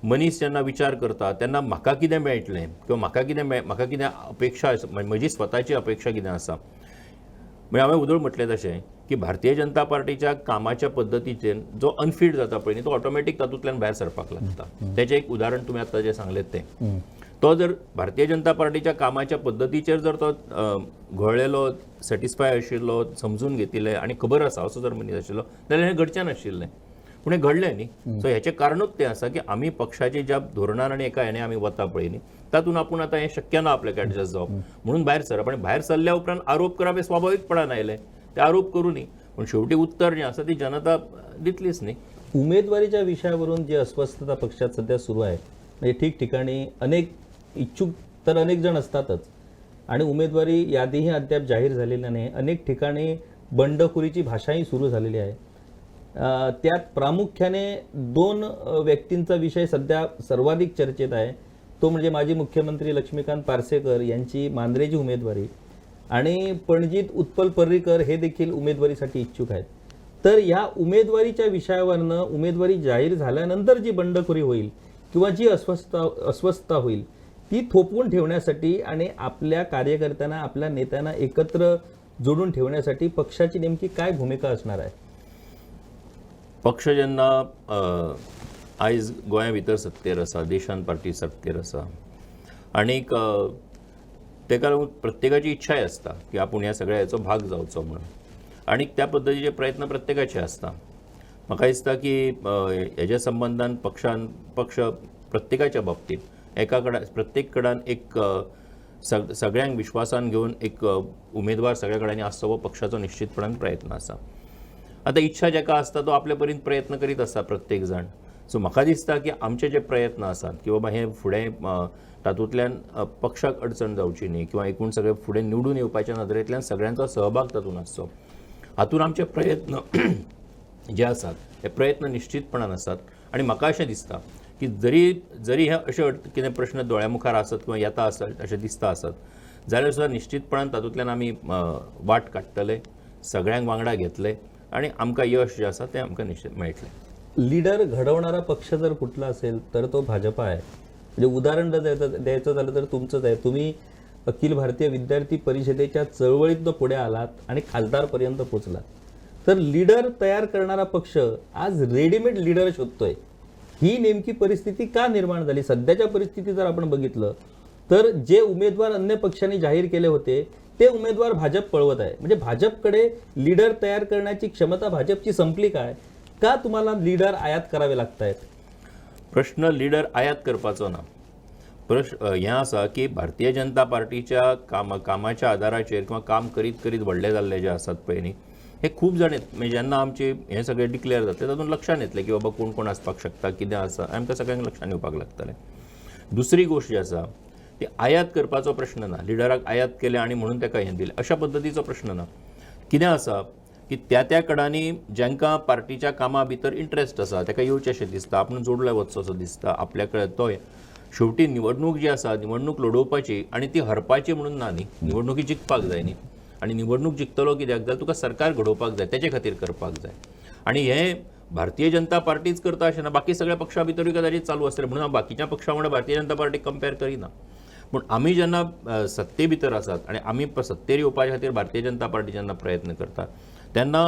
मनीस जेन्ना विचार करता तेन्ना म्हाका कितें मेळटलें किंवा म्हाका कितें अपेक्षा म्हजी स्वताची अपेक्षा कितें आसा. म्हणजे हांवें उदळ म्हटलें तशें की भारतीय जनता पार्टीच्या कामाच्या पद्दतीचेर जो अनफीट जाता पळय न्ही तो ऑटोमॅटीक तातूंतल्यान भायर सरपाक लागता. तेचें एक उदाहरण तुमी आतां जें सांगलें तें तो जर भारतीय जनता पार्टीच्या कामाच्या पद्दतीचेर जर तो घोळलेलो सॅटिस्फाय आशिल्लो समजून घेतिल्ले आनी खबर आसा असो जर मनीस आशिल्लो जाल्यार हें घडचें नाशिल्लें पूण हें घडलें न्ही सो हेचें कारणूच तें आसा की आमी पक्षाचे ज्या धोरणान आनी एका हेणे आमी वता पळय न्ही तातूंत आपूण आतां हें शक्य ना आपल्याक एडजस्ट जावप म्हणून भायर सरप आनी भायर सरल्या उपरांत आरोप करप हें स्वाभावीकपणान आयलें ते आरोप करूं न्ही पूण शेवटी उत्तर जें आसा ती जनता दितलीच न्ही. उमेदवारीच्या विषयावरून जी अस्वस्थता पक्षात सध्या सुरू आहे म्हणजे ठिकठिकाणी अनेक इच्छुक तर अनेक जण असतातच आणि उमेदवारी यादीही अद्याप जाहीर झालेली नाही. अनेक ठिकाणी बंडखोरीची भाषाही सुरू झालेली आहे. त्यात प्रामुख्याने 2 व्यक्तींचा विषय सध्या सर्वाधिक चर्चेत आहे. तो म्हणजे माजी मुख्यमंत्री लक्ष्मीकांत पार्सेकर यांची मांद्रेची उमेदवारी आणि पणजीत उत्पल पर्रीकर हे देखील उमेदवारीसाठी इच्छुक आहेत. तर या उमेदवारीच्या विषयावरनं उमेदवारी जाहीर झाल्यानंतर जी बंडखोरी होईल किंवा जी अस्वस्थता होईल ती थोपवून ठेवण्यासाठी आणि आपल्या कार्यकर्त्यांना आपल्या नेत्यांना एकत्र जोडून ठेवण्यासाठी पक्षाची नेमकी काय भूमिका असणार आहे? पक्ष जेन्ना आयज गोंया भितर सत्तेर आसा, देशांत पार्टी सत्तेर आसा आनीक तेका लागून प्रत्येकाची इच्छाय आसता की आपूण ह्या सगळ्या हेचो भाग जावचो म्हणून आनीक त्या पद्दतीचे प्रयत्न प्रत्येकाचे आसता. म्हाका दिसता की हेज्या संबंधान पक्ष प्रत्येकाच्या बाबतीत प्रत्येक कडान एक सगळ्यांक विश्वासान घेवन एक उमेदवार सगळ्या कडेन आसचो हो पक्षाचो निश्चितपणान प्रयत्न आसा. आतां इच्छा जाका आसता तो आपले परीन प्रयत्न करीत आसता प्रत्येक जाण. सो म्हाका दिसता की आमचे जे प्रयत्न आसात की बाबा हे फुडें तातूंतल्यान पक्षाक अडचण जावची न्ही किंवा एकूण सगळे फुडें निवडून येवपाच्या नदरेंतल्यान सगळ्यांचो सहभाग तातूंत आसचो हातूंत आमचे प्रयत्न जे आसात हे प्रयत्न निश्चितपणान आसात. आनी म्हाका अशें दिसता की जरी हे अशे कितें प्रश्न दोळ्या मुखार आसत किंवा येता आसत अशें दिसता आसत जाल्यार सुद्दां निश्चितपणान तातूंतल्यान आमी वाट काडटले, सगळ्यांक वांगडा घेतले आनी आमकां यश जें आसा तें आमकां निश्चित मेळटलें. लीडर घडवणारा पक्ष जर कुठला असेल तर तो भाजपा आहे. म्हणजे उदाहरण द्यायचं झालं तर तुमचंच आहे. तुम्ही अखिल भारतीय विद्यार्थी परिषदेच्या चळवळीतनं पुढे आलात आणि खासदारपर्यंत पोहोचलात. तर लीडर तयार करणारा पक्ष आज रेडीमेड लीडर शोधतोय. ही नेमकी परिस्थिती का निर्माण झाली? सध्याच्या परिस्थिती जर आपण बघितलं तर जे उमेदवार अन्य पक्षांनी जाहीर केले होते ते उमेदवार भाजप पळवत आहे. म्हणजे भाजपकडे लीडर तयार करण्याची क्षमता भाजपची संपली काय? का तुम्हाला लीडर आयात करावे लागत आहेत? प्रश्न लीडर आयात करपाचो ना. प्रश्न हें आसा की भारतीय जनता पार्टीच्या कामाच्या आदाराचेर किंवा काम करीत करीत व्हडले जाल्ले जे आसात पळय न्ही हे खूब जाण म्हणजे जेन्ना आमचे हें सगळें डिक्लेअर जातलें तातूंत लक्षान येतलें की बाबा कोण कोण आसपाक शकता, कितें आसा, आमकां सगळ्यांक लक्षान येवपाक लागतलें. दुसरी गोश्ट जी आसा ती आयात करपाचो प्रश्न ना. लिडराक आयात केलें आनी म्हणून ताका हें दिलें अशा पद्दतीचो प्रश्न ना. कितें आसा की त्या कडांनी जांकां पार्टीच्या कामा भितर इंट्रस्ट आसा ताका येवचेशें दिसता, आपूण जोडले वचचो दिसता आपल्या कडेन तो शेवटी निवडणूक जी आसा निवडणूक लडोवपाची आनी ती हरपाची म्हणून ना न्ही. निवडणुकी जिखपाक जाय न्ही आनी निवडणूक जिखतलो कित्याक जाल्यार तुका सरकार घडोवपाक जाय, तेचे खातीर करपाक जाय. आनी हें भारतीय जनता पार्टीच करता अशें ना, बाकी सगळ्या पक्षा भितरूय कदाचित चालू आसतलें म्हणून हांव बाकीच्या पक्षां वांगडा भारतीय जनता पार्टीक कंपेर करिना. पूण आमी जेन्ना सत्ते भितर आसात आनी आमी सत्तेर येवपा खातीर भारतीय जनता पार्टी जेन्ना प्रयत्न करतात तेन्ना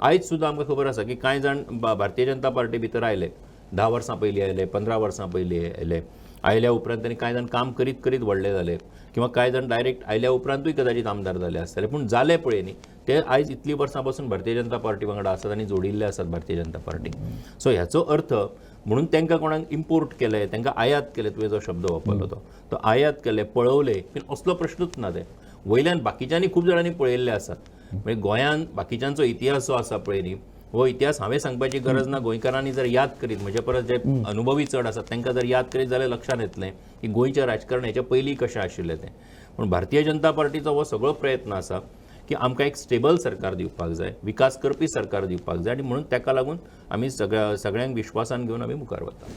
आयज सुद्दां आमकां खबर आसा की कांय जाण भारतीय जनता पार्टी भितर आयले, 10 वर्सां पयलीं आयले, 15 वर्सां पयलीं आयले. आयल्या उपरांत तांणी कांय जाण काम करीत करीत व्हडले जाले किंवा कांय जाण डायरेक्ट आयल्या उपरांतूय कदाचित आमदार जाले आसतले. पूण जाले पळय न्ही ते आयज इतलीं वर्सां पासून भारतीय जनता पार्टी वांगडा आसात आनी जोडिल्ले आसात भारतीय जनता पार्टी. सो ह्याचो अर्थ म्हणून तांकां कोणाक इम्पोर्ट केले, तांकां आयात केले, तुवें जो शब्द वापरलो तो आयात केले, पळवले बीन असलो प्रश्नूच ना. ते वयल्यान बाकीच्यांनी खूब जाणांनी पळयल्ले आसात. म्हणजे गोंयांत बाकीच्यांचो इतिहास जो आसा पळय न्ही हो इतिहास हांवें सांगपाची गरज ना. गोंयकारांनी जर याद करीत म्हजे परस जे अनुभवी चड आसात तांकां जर याद करीत जाल्यार लक्षांत येतलें की गोंयचें राजकारण हेच्या पयलीं कशें आशिल्लें तें. पूण भारतीय जनता पार्टीचो हो सगळो प्रयत्न आसा की आमकां एक स्टेबल सरकार दिवपाक जाय, विकास करपी सरकार दिवपाक जाय आनी म्हणून ताका लागून आमी सगळ्यांक विश्वासान घेवन आमी मुखार वता.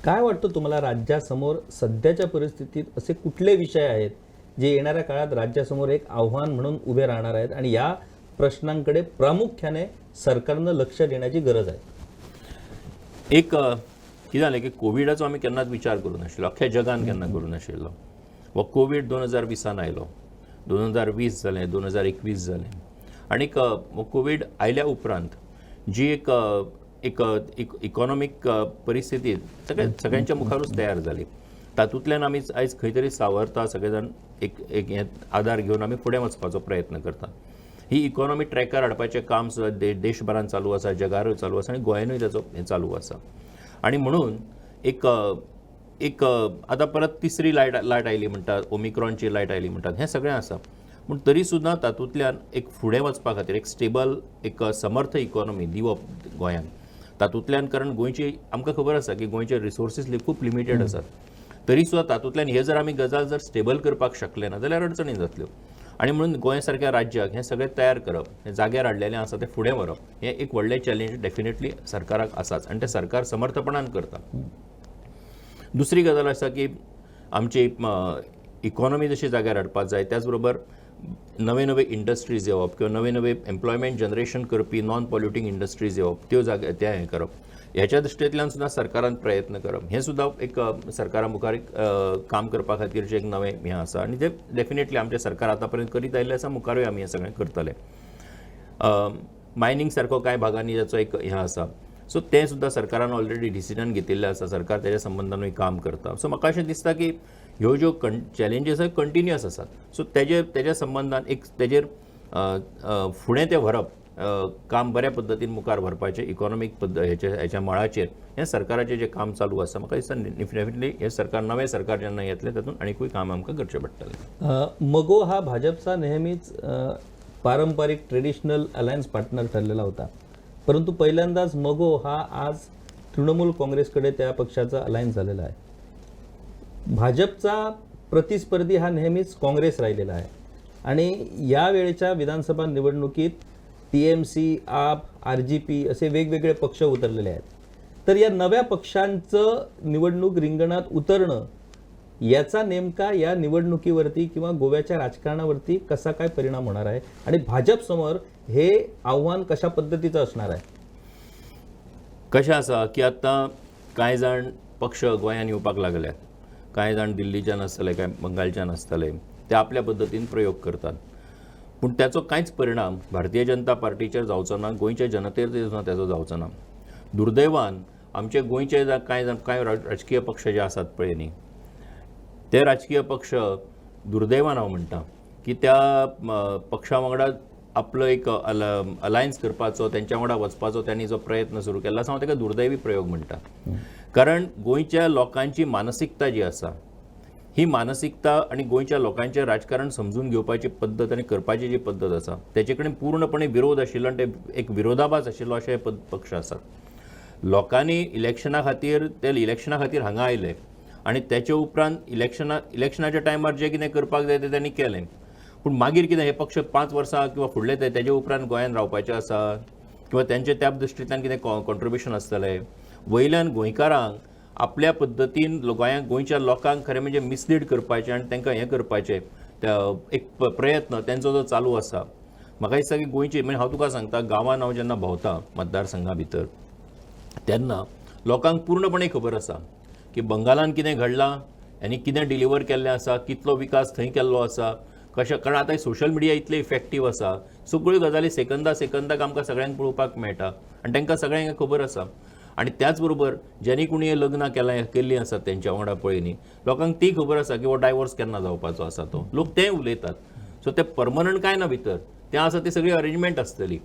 काय वाटतं तुम्हाला राज्यासमोर सध्याच्या परिस्थितीत असे कुठले विषय आहेत जे येणाऱ्या काळात राज्यासमोर एक आव्हान म्हणून उभे राहणार आहेत आणि या प्रश्नांकडे प्रामुख्याने सरकारनं लक्ष देण्याची गरज आहे? एक कितें जालें की कोविडाचो आमी केन्नाच विचार करूं नाशिल्लो, अख्ख्या जगान केन्ना करूं नाशिल्लो. हो कोविड 2020 आयलो, 2020 जालें, 2021 जालें आनीक कोविड आयल्या उपरांत जी एक इकॉनॉमीक परिस्थिती सगळ्यांच्या मुखारूच तयार जाली. तातूंतल्यान आमी आयज खंय तरी सावरता सगळे जाण एक एक हें आदार घेवन आमी फुडें वचपाचो प्रयत्न करता. ही इकॉनॉमी ट्रॅकार हाडपाचें काम सुद्दां देशभरान चालू आसा, जगारूय चालू आसा आनी गोंयानूय ताचो हें चालू आसा. आनी म्हणून एक आतां परत तिसरी लायट आयली म्हणटात, ओमिक्रॉनची लायट आयली म्हणटात, हें सगळें आसा. पूण तरी सुद्दां तातूंतल्यान एक फुडें वचपा खातीर एक स्टेबल एक समर्थ इकॉनॉमी दिवप गोंयांत. तातूंतल्यान कारण गोंयची आमकां खबर आसा की गोंयचे रिसोर्सीस खूब लिमिटेड आसात. तरी सुद्दां तातूंतल्यान हे जर आमी गजाल जर स्टेबल करपाक शकले ना जाल्यार अडचणी जातल्यो. आनी म्हणून गोंय सारक्या राज्याक हें सगळें तयार करप, हें जाग्यार हाडलेलें आसा तें फुडें व्हरप, हें एक व्हडलें चॅलेंज डेफिनेटली सरकाराक आसाच आनी तें सरकार समर्थपणान करता. दुसरी गजाल आसा की आमची इकॉनॉमी जशी जाग्यार हाडपाक जाय त्याच बरोबर नवे नवे इंडस्ट्रीज येवप किंवा नवे नवे एम्प्लॉयमेंट जनरेशन करपी नॉन पॉल्युटींग इंडस्ट्रीज येवप, त्यो त्या हें करप, ह्याच्या दृश्टींतल्यान सुद्दां सरकारान प्रयत्न करप, हें सुद्दां एक सरकारा मुखार एक काम करपा खातीरचें एक नवें हें आसा. आनी तें डेफिनेटली आमचें सरकार आतां पर्यंत करीत आयिल्लें आसा, मुखारूय आमी हें सगळें करतले. मायनींग सारको कांय भागांनी ताचो एक हें आसा, सो तें सुद्दां सरकारान ऑलरेडी डिसिजन घेतिल्लें आसा, सरकार तेज्या संबंधानूय काम करता. सो म्हाका अशें दिसता की ह्यो ज्यो चॅलेंजीस आसात कंटिन्युअस आसात. सो तेज्या संबंधान एक तेजेर फुडें तें व्हरप, काम बऱ्या पद्दतीन मुखार व्हरपाचें इकॉनॉमीक हेच्या मळाचेर हें सरकाराचें जें काम चालू आसा, म्हाका दिसता डेफिनेटली हें सरकार नवें सरकार जेन्ना येतलें तातूंत आनीकूय काम आमकां करचें पडटलें. मगो हा भाजपचा नेहमीच पारंपरिक ट्रेडिशनल अलायन्स पार्टनर ठरलेला होता, परंतु पहिल्यांदाच मगो हा आज तृणमूल काँग्रेसकडे त्या पक्षाचा अलायन्स झालेला आहे. भाजपचा प्रतिस्पर्धी हा नेहमीच काँग्रेस राहिलेला आहे आणि यावेळेच्या विधानसभा निवडणुकीत TMC, आप, RGP असे वेगवेगळे पक्ष उतरलेले आहेत. तर या नव्या पक्षांचं निवडणूक रिंगणात उतरणं याचा नेमका या निवडणुकीवरती किंवा गोव्याच्या राजकारणावरती कसा काय परिणाम होणार आहे आणि भाजपसमोर हे आव्हान कशा पद्धतीचं असणार आहे? कशें आसा की आतां कांय जाण पक्ष गोंयांत येवपाक लागल्यात, कांय जाण दिल्लीच्यान आसतले, कांय बंगालच्यान आसतले, ते आपल्या पद्दतीन प्रयोग करतात. पूण त्याचो कांयच परिणाम भारतीय जनता पार्टीचेर जावचो ना, गोंयच्या जनतेर सुद्दां तेजो जावचो ना. दुर्दैवान आमचे गोंयचे कांय राजकीय पक्ष जे आसात पळय न्ही, ते राजकीय पक्ष दुर्दैवान हांव म्हणटा की त्या पक्षा वांगडा आपलो एक अलायन्स करपाचो, तेंच्या वांगडा वचपाचो त्यांनी जो प्रयत्न सुरू केला आसा, हांव ताका दुर्दैवी प्रयोग म्हणटा. कारण गोंयच्या लोकांची मानसिकता जी आसा, ही मानसिकता आणि गोंयच्या लोकांचें राजकारण समजून घेवपाची पद्दत आनी करपाची जी पद्दत आसा तेचे कडेन पूर्णपणे विरोध आशिल्लो आनी ते एक विरोधाभास आशिल्लो अशे पक्ष आसात. लोकांनी इलेक्शना खातीर हांगा आयले आनी तेचे उपरांत इलेक्शनाच्या टायमार जें कितें करपाक जाय तें त्यांनी केलें. पूण मागीर कितें हे पक्ष 5 वर्सां किंवा फुडले तेजे उपरांत गोंयांत रावपाचे आसा किंवा त्यांचे त्या दृश्टींतल्यान कितें कॉन्ट्रिब्युशन आसतलें, वयल्यान गोंयकारांक आपल्या पद्दतीन गोंयच्या लोकांक खरें म्हणजे मिसलीड करपाचें आनी तांकां हें करपाचें एक प्रयत्न तेंचो जो चालू आसा. म्हाका दिसता की गोंयची म्हणजे हांव तुका सांगता, गांवांत हांव जेन्ना भोंवता मतदारसंघा भितर तेन्ना लोकांक पूर्णपणे खबर आसा की बंगालान कितें घडलां, आनी कितें डिलिव्हर केल्लें आसा, कितलो विकास थंय केल्लो आसा, कशें. कारण आतां सोशल मिडिया इतलें इफेक्टीव आसा, सगळ्यो गजाली सेकंदाक आमकां सगळ्यांक पळोवपाक मेळटा आनी तांकां सगळ्यांक खबर आसा. आनी त्याच बरोबर जेणी कुणी लग्नां केल्लीं आसात तेंच्या वांगडा पळय न्ही, लोकांक ती खबर आसा की हो डायवोर्स केन्ना जावपाचो आसा तो, लोक तें उलयतात. सो ते परमनंट कांय ना भितर, तें आसा ती सगळी अरेंजमेंट आसतली.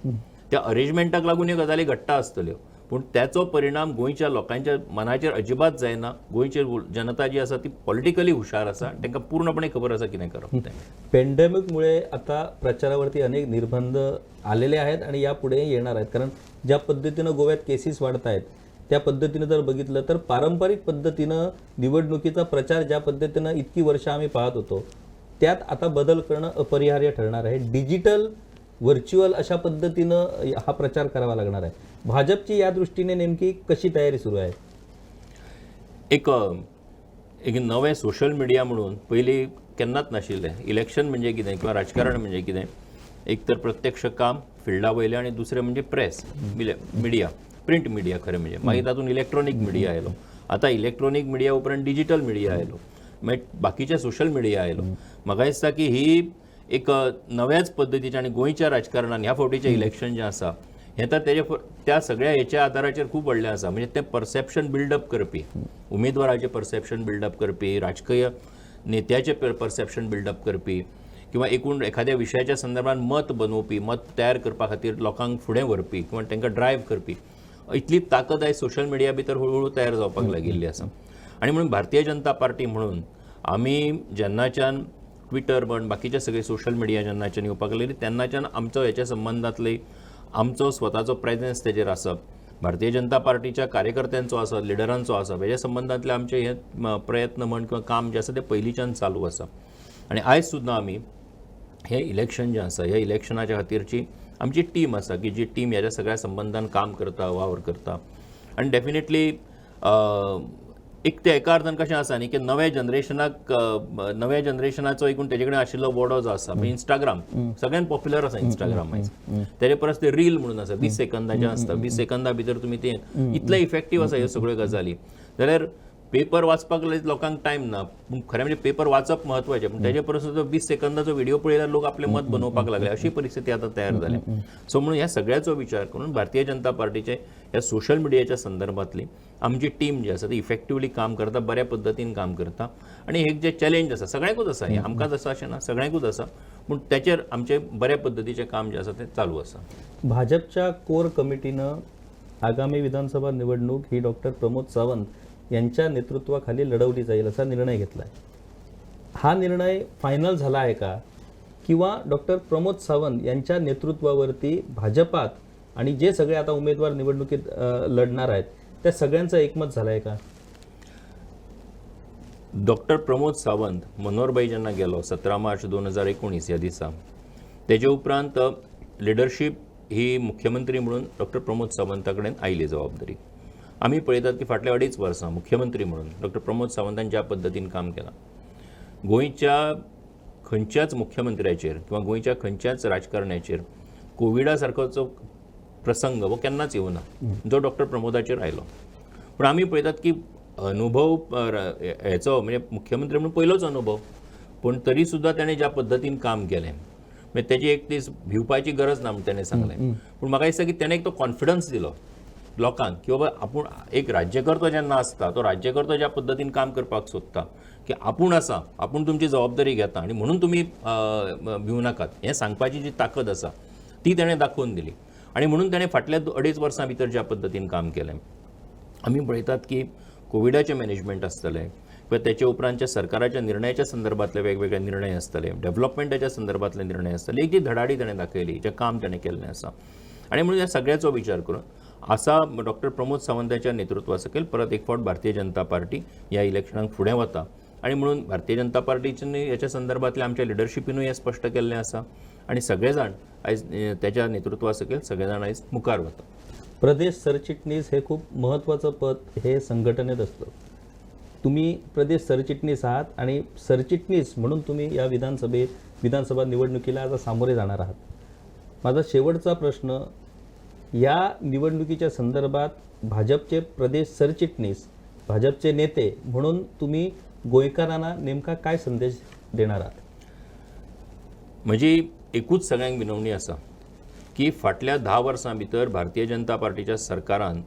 त्या अरेंजमेंटाक लागून ह्यो गजाली घडटा आसतल्यो, पूण त्याचो परिणाम गोंयच्या लोकांच्या मनाचेर अजिबात जायना. गोंयची जनता जी आसा ती पॉलिटिकली हुशार आसा, तांकां पूर्णपणे खबर आसा कितें करप तें. पॅन्डेमिकमुळे आता प्रचारावरती अनेक निर्बंध आलेले आहेत आणि यापुढे येणार आहेत. कारण ज्या पद्धतीनं गोव्यात केसेस वाढत आहेत त्या पद्धतीनं जर बघितलं तर पारंपरिक पद्धतीनं निवडणुकीचा प्रचार ज्या पद्धतीनं इतकी वर्ष आम्ही पाहत होतो त्यात आता बदल करणं अपरिहार्य ठरणार आहे. डिजिटल व्हर्च्युअल अशा पद्धतीनं हा प्रचार करावा लागणार आहे. भाजपची या दृष्टीने नेमकी कशी तयारी सुरू आहे? एक नवें सोशल मिडिया म्हणून पयलीं केन्नाच नाशिल्लें. इलेक्शन म्हणजे कितें किंवा राजकारण म्हणजे कितें, एक तर प्रत्यक्ष काम फिल्डा वयलें आनी दुसरें म्हणजे प्रेस मिडिया, प्रिंट मिडिया खरें म्हणजे. मागीर तातूंत इलेक्ट्रॉनीक मिडिया आयलो. आतां इलेक्ट्रॉनीक मिडिया उपरांत डिजिटल मिडिया आयलो, मागीर बाकीचे सोशल मिडिया आयलो. म्हाका दिसता की ही एक नव्याच पद्दतीचें आनी गोंयच्या राजकारणान ह्या फावटीचें इलेक्शन जें आसा हें तर त्या सगळ्या हेच्या आदाराचेर खूब व्हडलें आसा. म्हणजे तें परसेप्शन बिल्डअप करपी, उमेदवाराचें परसेप्शन बिल्डअप करपी, राजकीय नेत्याचें परसेप्शन बिल्डअप करपी, किंवा एकूण एखाद्या विशयाच्या संदर्भात मत बनवपी, मत तयार करपा खातीर लोकांक फुडें व्हरपी किंवा तांकां ड्रायव्ह करपी, इतली ताकद आयज सोशल मिडिया भितर हळूहळू तयार जावपाक लागिल्ली आसा. आनी म्हणून भारतीय जनता पार्टी म्हणून आमी जेन्नाच्यान ट्विटर म्हण बाकीचे सगळे सोशल मिडिया जेन्नाच्यान येवपाक लागली तेन्नाच्यान आमचो हेच्या संबंदांतली आमचो स्वताचो प्रेझेन्स तेजेर आसप, भारतीय जनता पार्टीच्या कार्यकर्त्यांचो आसप, लिडरांचो आसप, हेच्या संबंदांतले आमचे हे प्रयत्न म्हण किंवा काम जे आसा तें पयलींच्यान चालू आसा. आनी आयज सुद्दां आमी हे इलेक्शन जें आसा ह्या इलेक्शनाच्या खातीरची आमची टीम आसा की जी टीम ह्याच्या सगळ्या संबंधान काम करता, वावर करता. आनी डेफिनेटली एक ते एका अर्थान कशें आसा न्ही की नव्या जनरेशनाचो एकूण तेजे कडेन आशिल्लो वडो जो आसा इंस्टाग्राम सगळ्यान पॉप्युलर आसा इंस्टाग्राम आयज. तेजे परस ते रील म्हणून आसा 20 सेकंदाचें आसता. 20 सेकंदा भितर तुमी ते इतले इफेक्टीव आसा ह्यो सगळ्यो गजाली. जाल्यार पेपर वाचपाक लोकांक टायम ना, पूण खरें म्हणजे पेपर वाचप म्हत्वाचें, पूण तेजे परस 20 सेकंदाचो व्हिडिओ पळयल्यार लोक आपलें मत बनोवपाक लागले. अशी परिस्थिती आतां तयार जाल्या. सो म्हणून ह्या सगळ्याचो विचार करून भारतीय जनता पार्टीचे ह्या सोशल मिडियाच्या संदर्भातली आमची टीम जी आसा ती इफेक्टिवली काम करता, बऱ्या पद्दतीन काम करता. आनी हे जे चॅलेंज आसा सगळ्यांकूच आसा, हे आमकांच आसा अशें ना, सगळ्यांकूच आसा, पूण त्याचेर आमचे बऱ्या पद्दतीचें काम जे आसा तें चालू आसा. भाजपच्या कोर कमिटीनं आगामी विधानसभा निवडणूक ही डॉक्टर प्रमोद सावंत यांच्या नेतृत्वाखाली लढवली जाईल असा निर्णय घेतला आहे. हा निर्णय फायनल झाला आहे का, किंवा डॉक्टर प्रमोद सावंत यांच्या नेतृत्वावरती भाजपात आणि जे सगळे आता उमेदवार निवडणुकीत लढणार आहेत त्या सगळ्यांचं एकमत झालं आहे का? डॉक्टर प्रमोद सावंत मनोहरभाई जेन्ना गेलो 17 मार्च 2019 ह्या दिसा, तेजे उपरांत लिडरशीप ही मुख्यमंत्री म्हणून डॉक्टर प्रमोद सावंता कडेन आयली जबाबदारी. आमी पळयतात की फाटल्या 2.5 वर्सां मुख्यमंत्री म्हणून डॉक्टर प्रमोद सावंतान ज्या पद्दतीन काम केलां, गोंयच्या खंयच्याच मुख्यमंत्र्याचेर किंवा गोंयच्या खंयच्याच राजकारण्याचेर कोविडा सारकोचो प्रसंग वो केन्नाच येवना जो डॉक्टर प्रमोदाचेर आयलो. पूण आमी पळयतात की अनुभव हेचो म्हणजे मुख्यमंत्री म्हणून पयलोच अनुभव, पूण तरी सुद्दां ताणें ज्या पद्दतीन काम केलें म्हणजे तेजी एक दीस भिवपाची गरज ना म्हणून ताणें सांगलें. पूण म्हाका दिसता की ताणें एक तो कॉन्फिडन्स दिलो लोकांक की बाबा आपूण एक राज्यकर्तो जेन्ना आसता तो राज्यकर्तो ज्या पद्दतीन काम करपाक सोदता की आपूण आसा, आपूण तुमची जबाबदारी घेता आनी म्हणून तुमी भिवू नाकात, हें सांगपाची जी ताकद आसा ती ताणें दाखोवन दिली. आनी म्हणून ताणें फाटल्या 2.5 वर्सां भितर ज्या पद्दतीन काम केलें, आमी पळयतात की कोविडाचें मॅनेजमेंट आसतलें किंवा तेचे उपरांतच्या सरकाराच्या निर्णयाच्या संदर्भातले वेगवेगळे निर्णय आसतले, डेव्हलपमेंटाच्या संदर्भातले निर्णय आसतले, एक जी धडाडी ताणें दाखयली, जें काम ताणें केल्लें आसा. आनी म्हणून ह्या सगळ्याचो विचार करून असा डॉक्टर प्रमोद सावंताच्या नेतृत्वा सकयल परत एक फावट भारतीय जनता पार्टी ह्या इलेक्शनाक फुडें वता. आनी म्हणून भारतीय जनता पार्टीच्या हेच्या संदर्भातले आमच्या लिडरशिपीनूय हें स्पश्ट केल्लें आसा आनी सगळे जाण आयज त्याच्या नेतृत्वा सकयल सगळे जाण आयज मुखार वता. प्रदेश सरचिटणीस हे खूप महत्त्वाचं पद हे संघटनेत असतं. तुम्ही प्रदेश सरचिटणीस आहात आणि सरचिटणीस म्हणून तुम्ही या विधानसभा निवडणुकीला आता सामोरे जाणार आहात. माझा शेवटचा प्रश्न, या निवडणुकीच्या संदर्भात भाजपचे प्रदेश सरचिटणीस, भाजपचे नेते म्हणून तुम्ही गोंयकारांना नेमका काय संदेश देणार आहात? म्हजी एकूच सगळ्यांक विनवणी आसा की फाटल्या 10 वर्सां भितर भारतीय जनता पार्टीच्या सरकारान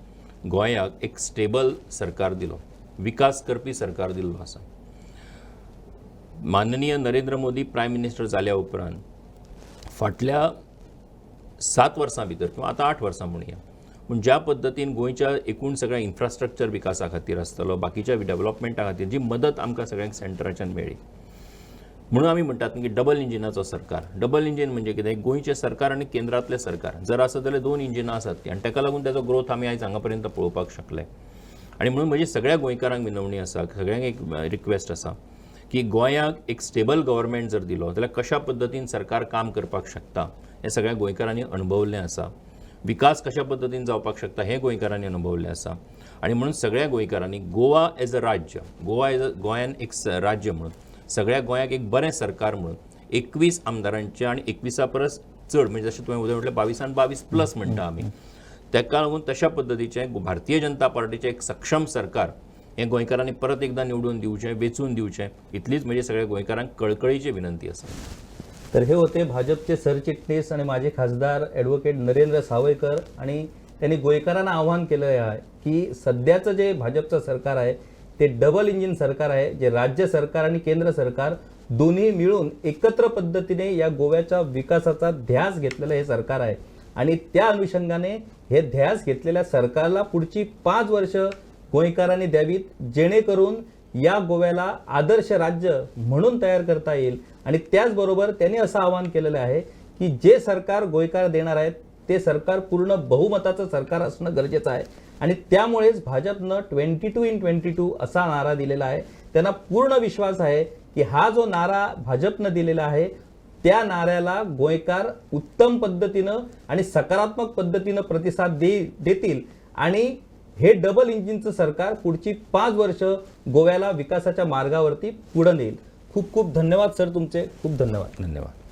गोंयाक एक स्टेबल सरकार दिलो, विकास करपी सरकार दिल्लो आसा. माननीय नरेंद्र मोदी प्रायम मिनिस्टर जाल्या उपरांत फाटल्या 7 वर्सां भितर किंवा आतां 8 वर्सां म्हणुया, पूण ज्या पद्दतीन गोंयच्या एकूण सगळ्या इन्फ्रास्ट्रक्चर विकासा खातीर आसतलो, बाकीच्या डेव्हलपमेंटा खातीर जी मदत आमकां सगळ्यांक सेंटराच्यान मेळ्ळी, म्हणून आमी म्हणटात की डबल इंजिनाचो सरकार. डबल इंजिन म्हणजे कितें, गोंयचें सरकार आनी केंद्रांतलें सरकार जर आसत जाल्यार 2 इंजिनां आसात ती, आनी ताका लागून ताचो ग्रोथ आमी आयज हांगा पर्यंत पळोवपाक शकले. आनी म्हणून म्हजी सगळ्या गोंयकारांक विनवणी आसा, सगळ्यांक एक रिक्वेस्ट आसा की गोंयाक एक स्टेबल गव्हर्मेंट जर दिलो जाल्यार कशा पद्दतीन सरकार काम करपाक शकता हें सगळ्या गोंयकारांनी अणभवलें आसा. विकास कशा पद्दतीन जावपाक शकता हें गोंयकारांनी अणभवलें आसा. आनी म्हणून सगळ्या गोंयकारांनी गोवा एज अ राज्य, गोंयान एक राज्य म्हणून, सगळ्या गोंयाक एक बरें सरकार म्हणून 21 आमदारांचे आनी 21 परस चड म्हणजे जशें तुवें उदय म्हटलें 22 आनी 22 प्लस म्हणटा आमी, ताका लागून तशा पद्दतीचें भारतीय जनता पार्टीचें एक सक्षम सरकार हें गोंयकारांनी परत एकदां निवडून दिवचें, वेंचून दिवचें, इतलीच म्हजी सगळ्या गोंयकारांक कळकळीची विनंती आसा. तर हे होते भाजपचे सरचिटणीस आणि माजी खासदार ॲडव्होकेट नरेंद्र सावयकर, आणि त्यांनी गोयकरांना आवाहन केलं आहे की सध्याचं जे भाजपचं सरकार आहे ते डबल इंजिन सरकार आहे, जे राज्य सरकार आणि केंद्र सरकार दोन्ही मिळून एकत्र पद्धतीने या गोव्याच्या विकासाचा ध्यास घेतलेलं हे सरकार आहे. आणि त्या अनुषंगाने हे ध्यास घेतलेल्या सरकारला पुढची 5 वर्ष गोयकरांनी द्यावीत, जेणेकरून या गोव्याला आदर्श राज्य म्हणून तयार करता येईल. आणि त्याचबरोबर त्यांनी असं आवाहन केलेलं आहे की जे सरकार गोयकार देणार आहेत ते सरकार पूर्ण बहुमताचं सरकार असणं गरजेचं आहे. आणि त्यामुळेच भाजपनं 22 असा नारा दिलेला आहे. त्यांना पूर्ण विश्वास आहे की हा जो नारा भाजपनं दिलेला आहे त्या नाऱ्याला गोयकार उत्तम पद्धतीनं आणि सकारात्मक पद्धतीनं प्रतिसाद देतील आणि हे डबल इंजिनचं सरकार पुढची 5 वर्ष गोव्याला विकासाच्या मार्गावरती पुढे नेईल. खूप खूप धन्यवाद सर, तुमचे खूप धन्यवाद. धन्यवाद.